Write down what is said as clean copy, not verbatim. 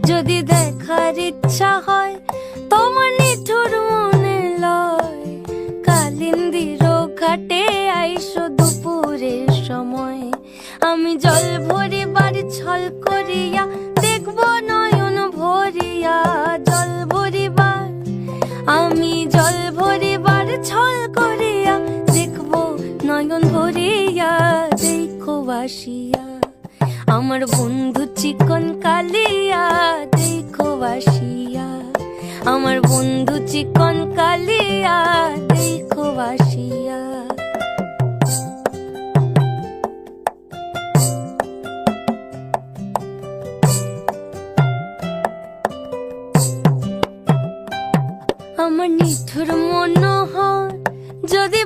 যদি দেখার ইচ্ছা হয় তোমার নিঠুর মনে লয়, কালিন্দির ঘাটে আইসো দুপুরের সময়। আমি জল ভরিবার ছল করিয়া দেখব নয়ন ভরিয়া, জল ভরিবার আমি জল ভরিবার ছল করিয়া দেখব নয়ন ভরিয়া। দেখো বাসিয়া আমার বন্ধু চিকন কালিয়া, দেখো বাসিয়া আমার বন্ধু চিকন কালিয়া, দেখো বাসিয়া। আমার নিঠুর মনোহর যদি